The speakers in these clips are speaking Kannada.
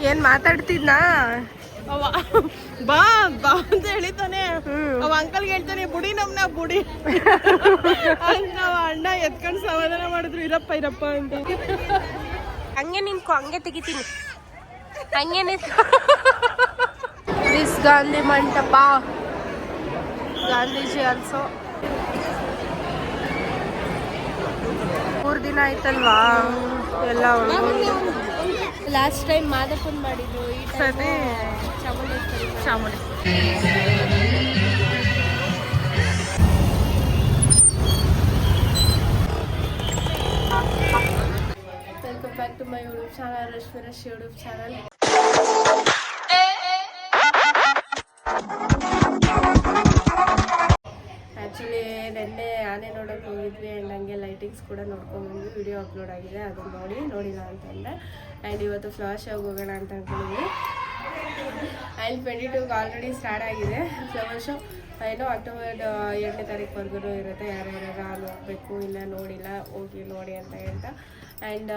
ಏನ್ ಮಾತಾಡ್ತಿದ್ನಾ ಅವ ಬಾ ಬಾ ಅಂತ ಹೇಳಿತಾನೆ. ಅವ ಅಂಕಲ್ಗೆ ಹೇಳ್ತಾನೆ ಬುಡಿ ನಮ್ನ ಬುಡಿ ಅಂತ. ಅಣ್ಣ ಎತ್ಕೊಂಡು ಸಮಾಧಾನ ಮಾಡಿದ್ರು, ಇರಪ್ಪ ಇರಪ್ಪ ಅಂತ. ಹಂಗೆ ನಿಂತ್ಕೊ, ಹಂಗೆ ತೆಗಿತೀನಿ, ಹಂಗೆ ನಿಂತ್ಕೊ. ದಿಸ್ ಗಾಂಧಿ ಮಂಟಪ, ಗಾಂಧೀಜಿ ಆಲ್ಸೋ. 3 ದಿನ ಆಯ್ತಲ್ವಾ ಎಲ್ಲ. ಲಾಸ್ಟ್ ಟೈಮ್ ಮಾದಪ್ಪನ್ ಮಾಡಿದ್ರು, ಈ ಸತಿ Chamundi. Welcome back to my YouTube channel, Rashmirash YouTube channel. Actually ನೆನ್ನೆ ಆನೆ ನೋಡೋಕೆ ಹೋಗಿದ್ವಿ ಆ್ಯಂಡ್ ಹಂಗೆ ಲೈಟಿಂಗ್ಸ್ ಕೂಡ ನೋಡ್ಕೊಂಡ್ಬಂದ್ವಿ. ವಿಡಿಯೋ ಅಪ್ಲೋಡ್ ಆಗಿದೆ, ಅದನ್ನು ನೋಡಿಲ್ಲ ಅಂತಂದರೆ. ಆ್ಯಂಡ್ ಇವತ್ತು ಫ್ಲವರ್ ಶೋಗೆ ಹೋಗೋಣ ಅಂತ ಅಂದ್ಕೊಂಡಿದ್ವಿ. ಆ್ಯಂಡ್ 22ಗೆ ಆಲ್ರೆಡಿ ಸ್ಟಾರ್ಟ್ ಆಗಿದೆ ಫ್ಲವರ್ ಶೋ. ಏನೋ ಅಕ್ಟೋಬರ್ 2ನೇ ತಾರೀಕುವರೆಗೂ ಇರುತ್ತೆ. ಯಾರ್ಯಾರು ಹೋಗಬೇಕು, ಇನ್ನೂ ನೋಡಿಲ್ಲ, ಹೋಗಿ ನೋಡಿ ಅಂತ ಹೇಳ್ತಾ. ಆ್ಯಂಡ್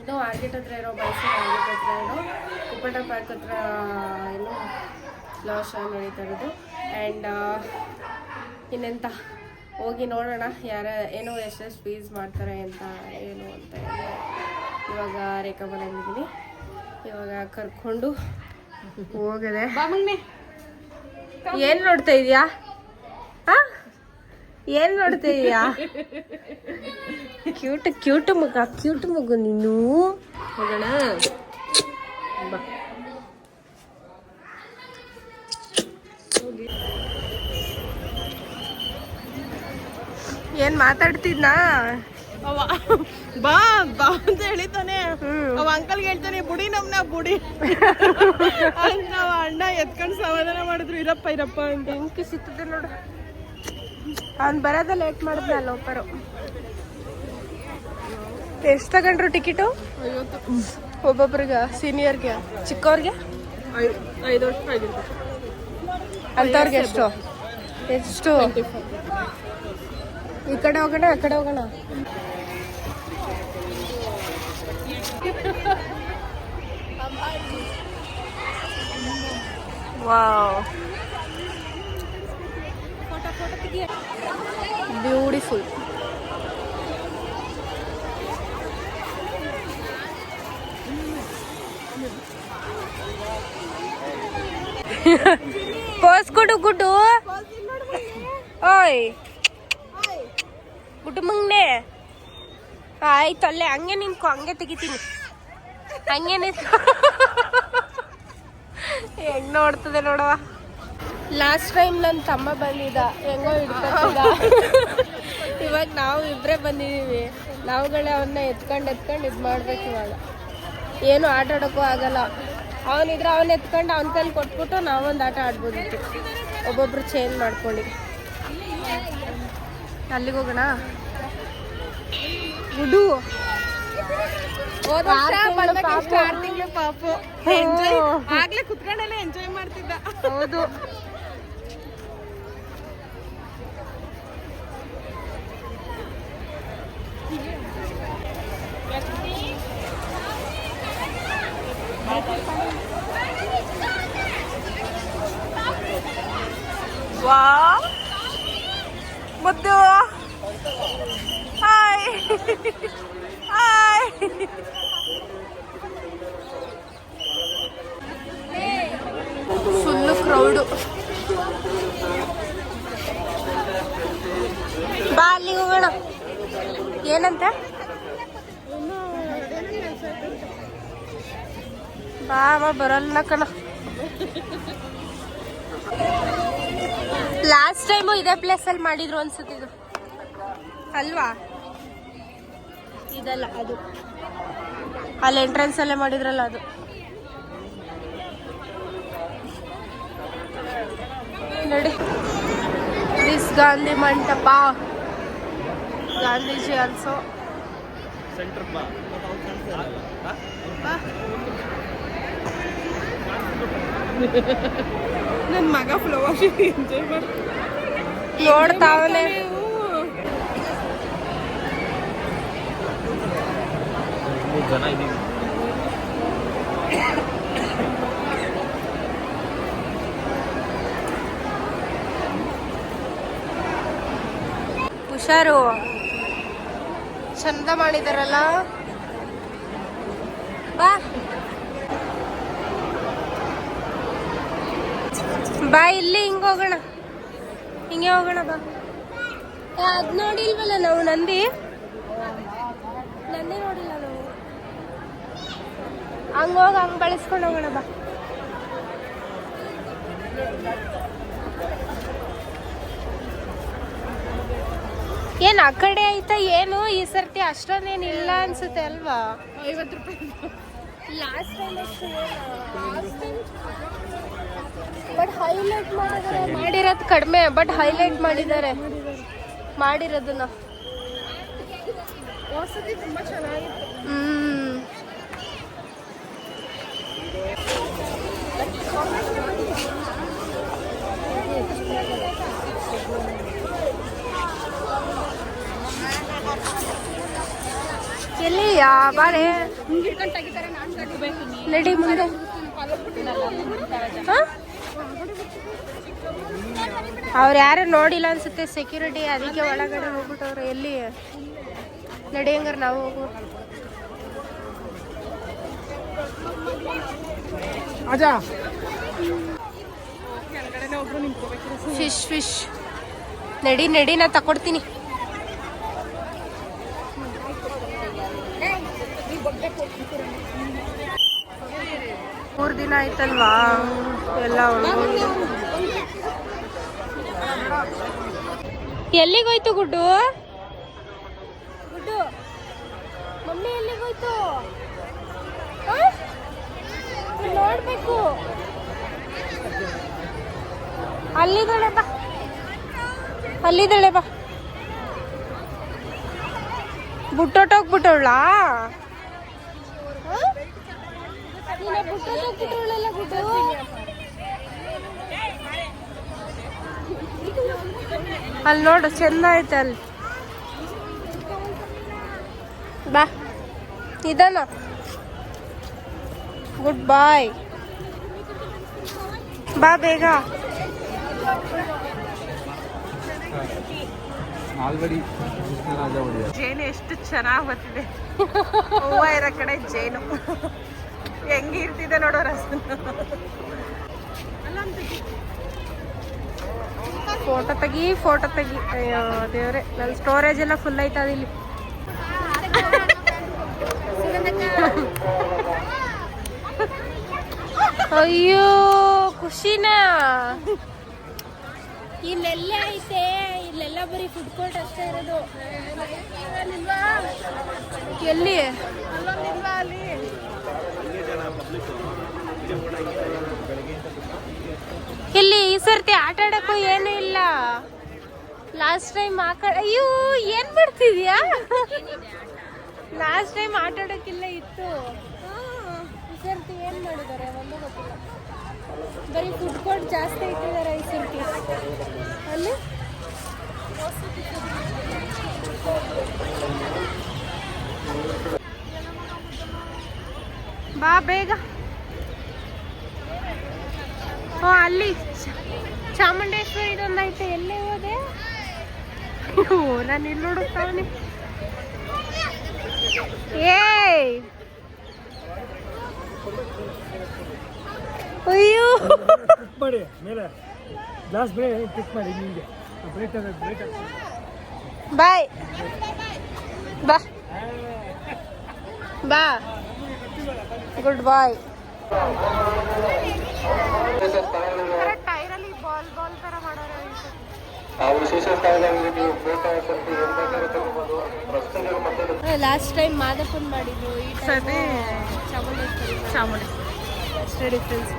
ಏನೋ ಆರ್ಗೆಟ್ ಹತ್ರ ಇರೋ, ಮೈಸೂರು ಆರ್ಗೆಟ್ ಹತ್ರ ಇರೋ ಕುಪ್ಪಟ ಪಾರ್ಕ್ ಹತ್ರ ಏನೋ ಫ್ಲವರ್ ಶೋ ನಡೀತಾ ಇರೋದು. ಆ್ಯಂಡ್ ಇನ್ನೆಂತ ಹೋಗಿ ನೋಡೋಣ ಏನೋ ಎಷ್ಟೆಷ್ಟು ಫೀಸ್ ಮಾಡ್ತಾರೆ ಅಂತ ಏನು ಅಂತ. ಇವಾಗ ರೇಖಾ ಬಂದಿದ್ದೀನಿ, ಇವಾಗ ಕರ್ಕೊಂಡು ಹೋಗದೆ. ಏನು ನೋಡ್ತಾ ಇದೀಯಾ? ಏನು ನೋಡ್ತಾ ಇದೀಯಾ? ಕ್ಯೂಟ್ ಮಗು ನೀನು. ಹೋಗೋಣ ಬಾ. ಏನ್ ಮಾತಾಡ್ತಿದ್ನಾ? ಅವ ಬಾ ಬಾ ಅಂತ ಹೇಳಿತಾನೆ. ಅವ ಅಂಕಲ್ಗೆ ಹೇಳ್ತಾನೆ ಬುಡಿ ನಮ್ನ ಬುಡಿ ಅಂತ. ಅಣ್ಣ ಎತ್ಕೊಂಡು ಸಮಾಧಾನ ಮಾಡಿದ್ರು, ಇರಪ್ಪ ಇರಪ್ಪ ಅಂತ. ಬೆಂಕಿ ಸಿಕ್ತದೆ ನೋಡು. ಅವ್ನು ಬರೋದ ಲೇಟ್ ಮಾಡಿದ್ನ ಲೋಪರು. ಎಷ್ಟು ತಗೊಂಡ್ರು ಟಿಕೆಟು? 50 ಒಬ್ಬೊಬ್ರಿಗೆ. ಸೀನಿಯರ್ಗೆ, ಚಿಕ್ಕವ್ರಿಗೆ 5 ವರ್ಷ ಆಗಿರ್ಬೇಕು. ಅಂಥವ್ರಿಗೆ ಎಷ್ಟು? ಈ ಕಡೆ ಹೋಗೋಣ, ಆ ಕಡೆ ಹೋಗೋಣ. Wow, beautiful. ಪೋಸ್ ಕೊಡು ಗುಡ್ಡು. ಓಯ್ ಗುಡ್ಡು ಮಂಗ್ನೆ. ಆಯ್ತು, ಅಲ್ಲೇ ಹಂಗೆ ನಿಂತ್ಕೊ, ಹಂಗೆ ತೆಗಿತೀನಿ, ಹಂಗೆ ನಿಂತ್ಕೊ. ಹೆಂಗ್ ನೋಡ್ತದೆ ನೋಡವ. ಲಾಸ್ಟ್ ಟೈಮ್ ನನ್ನ ತಮ್ಮ ಬಂದಿದ್ದ, ಹೆಂಗೋ ಹಿಡ್ಕೊತಿದ್ದ. ಇವಾಗ ನಾವು ಇಬ್ಬರೇ ಬಂದಿದ್ದೀವಿ. ನಾವುಗಳೇ ಅವನ್ನ ಎತ್ಕೊಂಡು ಇದು ಮಾಡ್ಬೇಕು. ಇವಾಗ ಏನು ಆಟ ಆಡೋಕ್ಕೂ ಆಗಲ್ಲ. ಅವನಿದ್ರೆ ಅವನ್ನ ಎತ್ಕೊಂಡು ಅವನ ಕೈಲಿ ಕೊಟ್ಬಿಟ್ಟು ನಾವೊಂದು ಆಟ ಆಡ್ಬೋದಿತ್ತು. ಒಬ್ಬೊಬ್ರು ಚೇಂಜ್ ಮಾಡ್ಕೊಳ್ಳಿ. ಅಲ್ಲಿಗೆ ಹೋಗೋಣ. ಗುಡು ಪಾಪು ಆಗ್ಲೇ ಕುತ್ಕೊಂಡೆಲ್ಲ ಎಂಜಾಯ್ ಮಾಡ್ತಿದ್ದ. ಹೌದು. ವಾವ್ ಮುದ್ದು. Hi hi. Full crowd. ಬಾ ಅಲ್ಲಿಗೆ ಹೋಗೋಣ. ಏನಂತ? ಬಾ ಬರಲ್ಲ ಕಣ. ಲಾಸ್ಟ್ ಟೈಮು ಇದೇ ಪ್ಲೇಸಲ್ಲಿ ಮಾಡಿದ್ರು ಅನ್ಸುತ್ತಿದ್ದು ಅಲ್ವಾ? ಇದಲ್ಲ, ಅದು ಅಲ್ಲಿ ಎಂಟ್ರೆನ್ಸ್ ಅಲ್ಲೇ ಮಾಡಿದ್ರಲ್ಲ ಅದು. ನೋಡಿ, ದಿಸ್ ಗಾಂಧಿ ಮಂಟಪ, ಗಾಂಧೀಜಿ ಆಲ್ಸೋ. ನನ್ನ ಮಗ ಫ್ಲವರ್ ಎಂಜಾಯ್ ನೋಡ್ತಾವನೆ. ಜನ ಇದೀವಿ. ಹುಷಾರು. ಚಂದ ಮಾಡಿದಾರಲ್ಲ. ಬಾ ಬಾ, ಇಲ್ಲಿ ಹಿಂಗ ಹೋಗೋಣ, ಹಿಂಗೆ ಹೋಗೋಣ ಬಾ. ಅದ್ ನೋಡಿಲ್ವಲ್ಲ ನಾವು, ನಂದಿ ನೋಡಿಲ್ಲ ನಾವು. ಹಂಗೋಗ ಹಂಗ್ ಬಳಸ್ಕೊಂಡು ಹೋಗೋಣ ಬಾ. ಏನ್ ಆ ಕಡೆ ಆಯ್ತಾ ಏನು? ಈ ಸರ್ತಿ ಅಷ್ಟೊಂದೇನಿಲ್ಲ ಅನ್ಸುತ್ತೆ ಅಲ್ವಾ? 50 ರೂಪಾಯಿ. ಲಾಸ್ಟ್ ಟೈಮ್ ಬಟ್ ಹೈಲೈಟ್ ಮಾಡಿರೋದು ಕಡಿಮೆ, ಬಟ್ ಹೈಲೈಟ್ ಮಾಡಿರೋದನ್ನ. ವಸತಿ ತುಂಬಾ ಚೆನ್ನಾಗಿತ್ತು. ಎಲ್ಲಿ ಬಾರೆ ನಡಿ ಮುಂದೆ. ಅವ್ರು ಯಾರು ನೋಡಿಲ್ಲ ಅನ್ಸುತ್ತೆ ಸೆಕ್ಯೂರಿಟಿ, ಅದಕ್ಕೆ ಒಳಗಡೆ ಹೋಗ್ಬಿಟ್ಟವ್ರು. ಎಲ್ಲಿ ನಡಿ, ಹಂಗಾರ ನಾವು ಹೋಗುವ. ಫಿಶ್ ನಡಿ ನಾ ತಕೊಡ್ತೀನಿ. 3 ದಿನ ಆಯ್ತಲ್ವಾ ಎಲ್ಲ. ಎಲ್ಲಿಗೋಯ್ತು ಗುಡ್ಡು? ಮಮ್ಮಿ ಎಲ್ಲಿಗೋಯ್ತು ನೋಡ್ಬೇಕು. ಅಲ್ಲಿದ್ದಾಳೆ ಬಾ. ಬುಟ್ಟೋಟೋಗ್ಬಿಟ್ಟವಳ. ಗುಡ್ಡು ಅಲ್ಲಿ ನೋಡು, ಚಂದ ಐತೆ ಅಲ್ಲಿ. ಬಾ, ಇದಾನ. ಗುಡ್ ಬಾಯ್, ಬಾ ಬೇಗ. ಜೇನು ಎಷ್ಟು ಚೆನ್ನಾಗಿ ಬರ್ತಿದೆ. ಹೂವ ಇರೋ ಕಡೆ ಜೇನು ಹೆಂಗಿರ್ತಿದೆ ನೋಡೋ ರಸ. ಫೋಟೋ ತೆಗಿ. ಅಯ್ಯೋ ದೇವ್ರೆ, ನನ್ನ ಸ್ಟೋರೇಜ್ ಎಲ್ಲ ಫುಲ್ ಆಯ್ತದ ಇಲ್ಲಿ. ಅಯ್ಯೋ ಖುಷಿನಾ. ಇಲ್ಲೆಲ್ಲ ಐತೆ, ಇಲ್ಲೆಲ್ಲ ಬರೀ ಫುಡ್ ಕೋರ್ಟ್ ಅಷ್ಟೇ ಇರೋದು. ಎಲ್ಲಿ ಇಲ್ಲಿ ಈ ಸರ್ತಿ ಆಟ ಆಡಕ್ಕೂ ಏನು ಇಲ್ಲ. ಲಾಸ್ಟ್ ಟೈಮ್ ಅಯ್ಯೋ ಏನ್ ಮಾಡ್ತಿದ್ಯಾ? ಲಾಸ್ಟ್ ಟೈಮ್ ಆಟ ಆಡಕ್ಕಿಲ್ಲ ಇತ್ತು. ಈ ಸರ್ತಿ ಏನ್ ಮಾಡಿದ್ದಾರೆ ಒಂದು ಗೊತ್ತಿಲ್ಲ. ಬರೀ ಫುಡ್ ಕೋರ್ಟ್ ಜಾಸ್ತಿ ಇಟ್ಟಿದ್ದಾರೆ ಈ ಸರ್ತಿ. ಅಲ್ಲಿ ಬಾ ಬೇಗ. ಅಲ್ಲಿ ಚಾಮುಂಡೇಶ್ವರಿ ಇದೊಂದೈತೆ. ಎಲ್ಲೇ ಹೋದೆ? ನಾನು ಇಲ್ಲಿ ನೋಡುತ್ತಾವನಿ. ಅಯ್ಯೋ ಬಾಯ್ ಬಾ. ಗುಡ್ ಬಾಯ್. ಟೈರಲ್ಲಿ ಬಾಲ್ ತರ ಮಾಡೋರು. ಲಾಸ್ಟ್ ಟೈಮ್ ಮಾದಪ್ಪನ್ ಮಾಡಿದ್ರು, ಈ ಸರಿ ಚಾಮುಂಡೇಶ್ವರಿ. ಅಷ್ಟೇ difference.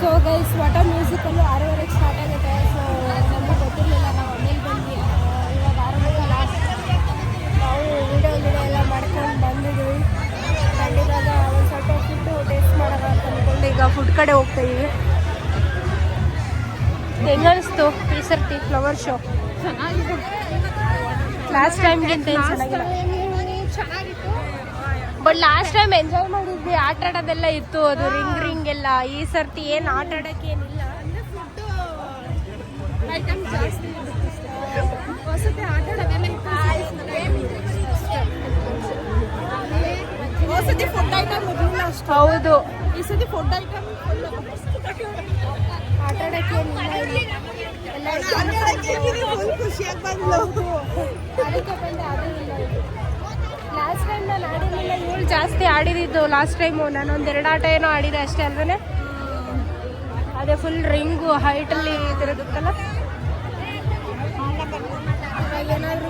So guys, water musical 6:30ಕ್ಕೆ ಸ್ಟಾರ್ಟ್ ಆಗುತ್ತೆ. ಸೊ ನಮಗೆ ಗೊತ್ತಿರಲಿಲ್ಲ, ನಾವು ಆಮೇಲೆ ಬಂದ್ವಿ. ಇವಾಗ 6:30 ಲಾಸ್ಟ್. ನಾವು ವಿಡಿಯೋ ಎಲ್ಲ ಮಾಡ್ಕೊಂಡು ಬಂದಿದ್ದೀವಿ. ಇವಾಗ ಒಂದು ಸ್ವಲ್ಪ ಫುಡ್ಡು ಟೇಸ್ಟ್ ಮಾಡೋಣ ಅಂತ ಅಂದ್ಕೊಂಡು ಈಗ ಫುಡ್ ಕಡೆ ಹೋಗ್ತಾಯಿದ್ದೀವಿ. ಹೆಂಗನಿಸ್ತು ಈ ಸರ್ತಿ ಫ್ಲವರ್ ಶೋ? ಲಾಸ್ಟ್ ಟೈಮ್ಗಿಂತ ಏನು ಚೆನ್ನಾಗಿಲ್ಲ. ಬಟ್ ಲಾಸ್ಟ್ ಟೈಮ್ ಎಂಜಾಯ್ ಮಾಡಿದ್ವಿ, ಆಟ ಆಡೋದೆಲ್ಲ ಇತ್ತು, ಅದು ರಿಂಗ್ ರಿಂಗ್ ಎಲ್ಲ. ಈ ಸರ್ತಿ ಏನು ಆಟ ಆಡೋಕ್ಕೆ ಏನಿಲ್ಲ. ಹೌದು, ಈ ಸತಿ ಫುಡ್ ಐಟಮ್ ಆಟ ಆಡೋಕ್ಕೆ ಖುಷಿಯಾಗಿ ಬಂದ್ಲು. ಅದಕ್ಕೆ ಬಂದೆ, ಅದು ಇಲ್ಲ. ಲಾಸ್ಟ್ ಟೈಮ್ ನಾನು ಆಡಿರಲಿಲ್ಲ, ಇವಳು ಜಾಸ್ತಿ ಆಡಿದ್ದು. ಲಾಸ್ಟ್ ಟೈಮು ನಾನು ಒಂದೆರಡು ಆಟ ಏನೋ ಆಡಿದೆ ಅಷ್ಟೇ ಅಲ್ವೇ. ಅದೇ ಫುಲ್ ರಿಂಗು ಹೈಟಲ್ಲಿ ತಿರುಗುತ್ತಲ್ಲ. ಏನಾದರೂ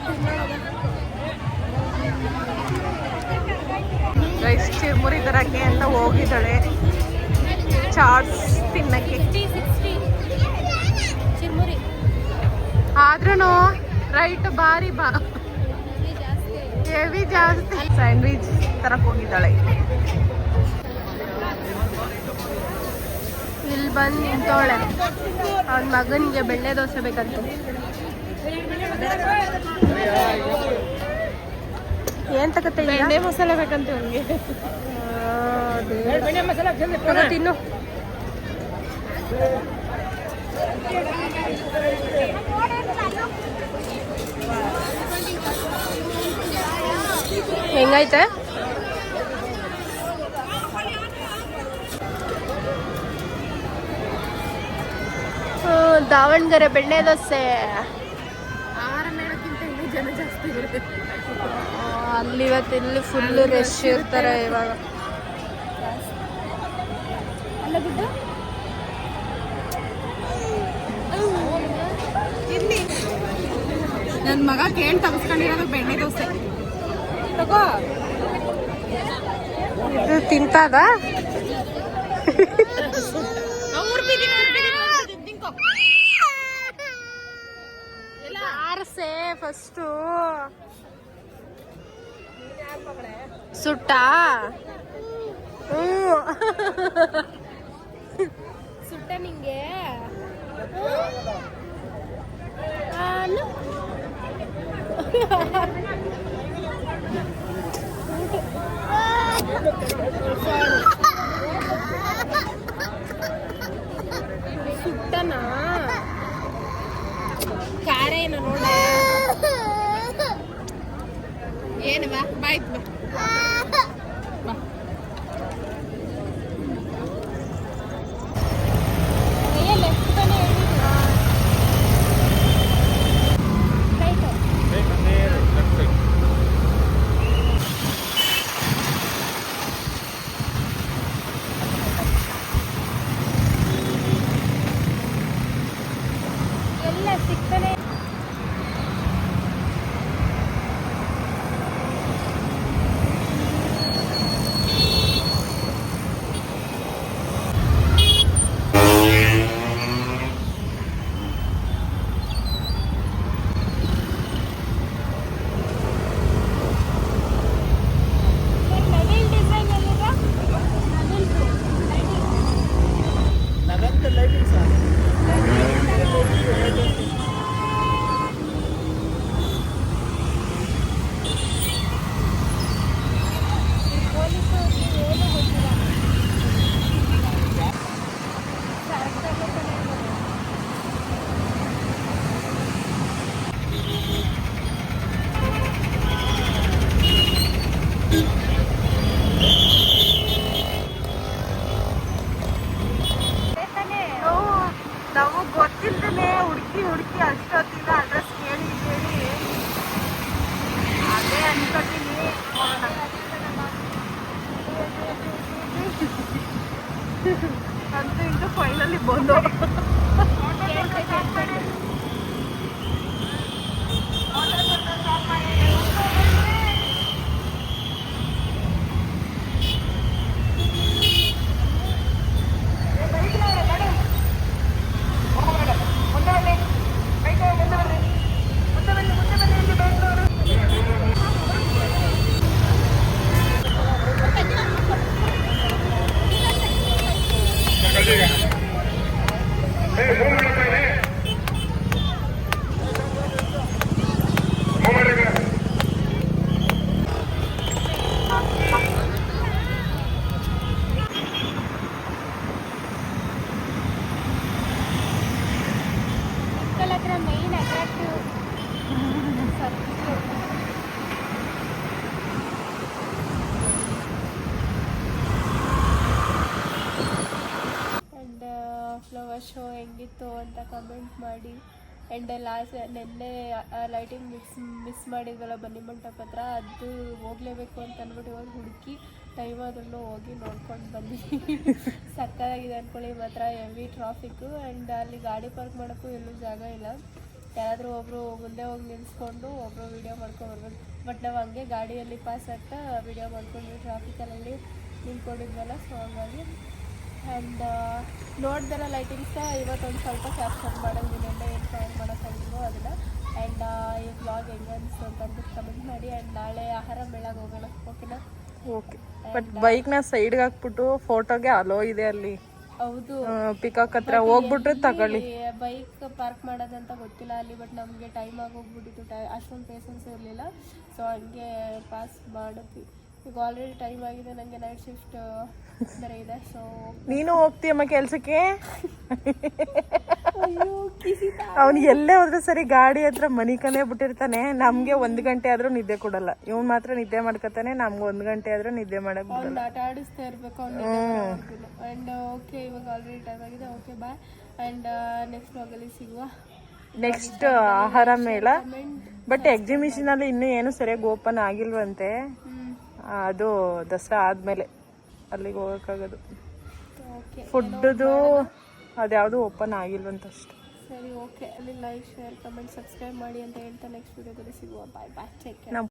ಚಿರ್ಮುರಿ ತರಕ್ಕೆ ಅಂತ ಹೋಗಿದ್ದಾಳೆ, ಚಾಟ್ಸ್ ತಿನ್ನಕ್ಕೆ. ಚಿರ್ಮುರಿ ಆದ್ರೂ ರೈಟ್ ಬಾರಿ ಹೆವಿ ಜಾಸ್ತಿ. ಸ್ಯಾಂಡ್ವಿಚ್ ತರಕ್ ಹೋಗಿದ್ದಾಳೆ. ಇಲ್ಲಿ ಬಂದು ನಿಂತೋಳೆ, ಅವನ ಮಗನಿಗೆ ಬೆಣ್ಣೆ ದೋಸೆ ಬೇಕಂತ. ಏನ್ ತಗತ್ತೆ? ಬೆಣ್ಣೆ ಮಸಾಲೆ ಬೇಕಂತ ಅವ್ನಿಗೆ. ತಿನ್ನು. ಹೆಂಗೈತೆ? ದಾವಣಗೆರೆ ಬೆಣ್ಣೆ ದೋಸೆ. ಆಹಾರ ಮೇಳಕ್ಕಿಂತ ಇನ್ನೂ ಜನ ಜಾಸ್ತಿ ಬರುತ್ತೆ ಅಲ್ಲಿ. ಇವತ್ತು ಇಲ್ಲಿ ಫುಲ್ ರಶ್ ಇರ್ತಾರೆ ಇವಾಗ. ನನ್ನ ಮಗ ಕೇಳಿ ತಗಸ್ಕೊಂಡಿರೋದು ಬೆಣ್ಣೆ ದೋಸೆ. ತಗೋ, ಇದು ತಿಂತದ? ಆರ್ಸೆ ಫಸ್ಟು ಸುಟ್ಟ. ಸುಟ್ಟ ನಿಂಗೆ? ಸುಟ್ಟನಾ? ಖಾರ ಏನು ನೋಡ? ಏನು ಬಾ ಬಾಯ್ತು ಬಾ. ಎಲ್ಲ ಸಿಗ್ತಾನೆ. ನಮಗ್ ಗೊತ್ತಿಲ್ಲದೆ ಹುಡುಕಿ ಅಷ್ಟೊತ್ತಿಂದ ಅಡ್ರೆಸ್ ಕೇಳಿ ಅದೇ ಅನ್ಕೊತೀನಿ. ಅಂತೂ ಇಂಟು ಫೈನಲಿ ಬಂದು ಹೇಗಿತ್ತು ಅಂತ ಕಮೆಂಟ್ ಮಾಡಿ. ಆ್ಯಂಡ್ ಲಾಸ್ಟ್ ನೆನ್ನೆ ಲೈಟಿಂಗ್ ಮಿಸ್ ಮಾಡಿದ್ವಲ್ಲ ಬನ್ನಿ ಮಂಟಪ ಹತ್ರ, ಅದು ಹೋಗ್ಲೇಬೇಕು ಅಂತ ಅಂದ್ಬಿಟ್ಟು ಇವಾಗ ಹುಡುಕಿ ಟೈಮ್ ಆದ್ರೂ ಹೋಗಿ ನೋಡ್ಕೊಂಡು ಬಂದಿದ್ದೀವಿ. ಸಕ್ಕತ್ತಾಗಿದೆ ಅಂದ್ಕೊಳ್ಳಿ. ಮಾತ್ರ ಹೆವಿ ಟ್ರಾಫಿಕ್ಕು. ಆ್ಯಂಡ್ ಅಲ್ಲಿ ಗಾಡಿ ಪಾರ್ಕ್ ಮಾಡೋಕ್ಕೂ ಎಲ್ಲೂ ಜಾಗ ಇಲ್ಲ. ಯಾರಾದರೂ ಒಬ್ಬರು ಮುಂದೆ ಹೋಗಿ ನಿಲ್ಲಿಸ್ಕೊಂಡು ಒಬ್ಬರು ವೀಡಿಯೋ ಮಾಡ್ಕೊಂಡ್ಬರ್ಬೇಕು. ಬಟ್ ನಾವು ಹಂಗೆ ಗಾಡಿಯಲ್ಲಿ ಪಾಸ್ ಆಗ್ತಾ ವೀಡಿಯೋ ಮಾಡ್ಕೊಂಡ್ವಿ ಟ್ರಾಫಿಕಲ್ಲಿ ನಿಂತ್ಕೊಂಡಿದ್ವಲ್ಲ. ಸೊ ಹಂಗಾಗಿ ಆ್ಯಂಡ್ ನೋಡ್ದೆಲ್ಲ ಲೈಟಿಂಗ್ಸ್ನ ಇವತ್ತೊಂದು ಸ್ವಲ್ಪ ಕ್ಯಾಪ್ಚರ್ ಮಾಡೋದಿಲ್ಲ, ಏನು ಫೈನ್ ಮಾಡೋಕ್ಕಾಗಿಲ್ವೋ ಅದನ್ನು. ಆ್ಯಂಡ್ ಈ ವ್ಲಾಗ್ ಹೆಂಗೆ ಅನಿಸ್ತು ಅಂತ ಅಂದ್ಬಿಟ್ಟು ಕಮೆಂಟ್ ಮಾಡಿ. ಆ್ಯಂಡ್ ನಾಳೆ ಆಹಾರ ಮೇಳಗೆ ಹೋಗೋಣ, ಓಕೆನಾ? ಓಕೆ. ಬಟ್ ಬೈಕ್ನ ಸೈಡ್ಗೆ ಹಾಕ್ಬಿಟ್ಟು ಫೋಟೋಗೆ ಅಲೋ ಇದೆ ಅಲ್ಲಿ. ಹೌದು, ಪಿಕಾಕ್ ಹತ್ರ ಹೋಗ್ಬಿಟ್ಟು ತಗೊಳ್ಳಿ. ಬೈಕ್ ಪಾರ್ಕ್ ಮಾಡೋದಂತ ಗೊತ್ತಿಲ್ಲ ಅಲ್ಲಿ. ಬಟ್ ನಮಗೆ ಟೈಮ್ ಆಗೋಗ್ಬಿಟ್ಟಿತ್ತು, ಅಷ್ಟೊಂದು ಪೇಷನ್ಸ್ ಇರಲಿಲ್ಲ. ಸೊ ಹಂಗೆ ಪಾಸ್ ಮಾಡಿದ್ವಿ. ಈಗ ಆಲ್ರೆಡಿ ಟೈಮ್ ಆಗಿದೆ, ನನಗೆ ನೈಟ್ ಶಿಫ್ಟ್ ಬೇರೆ ಇದೆ. ಸೊ ನೀನು ಹೋಗ್ತೀಯಮ್ಮ ಕೆಲ್ಸಕ್ಕೆ? ಅಯ್ಯೋ ಅವ್ನು ಎಲ್ಲೇ ಹೋದ್ರೆ ಸರಿ ಗಾಡಿ ಹತ್ರ ಮನಿಕನೇ ಬಿಟ್ಟಿರ್ತಾನೆ. ನಮ್ಗೆ 1 ಗಂಟೆ ಆದ್ರೂ ನಿದ್ದೆ ಕೊಡಲ್ಲ. ಇವ್ನು ಮಾತ್ರ ನಿದ್ದೆ ಮಾಡ್ಕೊತಾನೆ, ನಮ್ಗೆ 1 ಗಂಟೆ ಆದ್ರೂ ನಿದ್ದೆ ಮಾಡಕ್ ಬಿಡಲ್ಲ. ಆಟ ಆಡಿಸ್ತಾ ಇರ್ಬೇಕು ಅವ್ನು. ಆ್ಯಂಡ್ ಓಕೆ, ಇವಾಗ ಆಲ್ರೆಡಿ ಟೈಮ್ ಆಗಿದೆ. Okay, bye. ಆ್ಯಂಡ್ ನೆಕ್ಸ್ಟ್ ವ್ಲಾಗಲ್ಲಿ ಸಿಗುವ. ನೆಕ್ಸ್ಟ್ ಆಹಾರ ಮೇಳ. ಬಟ್ ಎಕ್ಸಿಬಿಷನ್ ಅಲ್ಲಿ ಇನ್ನೂ ಏನು ಸರಿಯಾಗಿ ಓಪನ್ ಆಗಿಲ್ವಂತೆ. ಅದು ದಸರಾ ಆದ್ಮೇಲೆ ಅಲ್ಲಿಗೆ ಹೋಗಕ್ಕಾಗೋದು. ಫುಡ್ದು ಅದ್ಯಾವುದು ಓಪನ್ ಆಗಿಲ್ವಂತ ಅಷ್ಟೆ. ಸರಿ, ಓಕೆ. ಅಲ್ಲಿ ಲೈಕ್, ಶೇರ್, ಕಮೆಂಟ್, ಸಬ್ಸ್ಕ್ರೈಬ್ ಮಾಡಿ ಅಂತ ಹೇಳ್ತಾ ನೆಕ್ಸ್ಟ್ ವಿಡಿಯೋದಲ್ಲಿ ಸಿಗುವ. ಬಾಯ್ ಬಾಯ್, ಟೇಕ್ ಕೇರ್.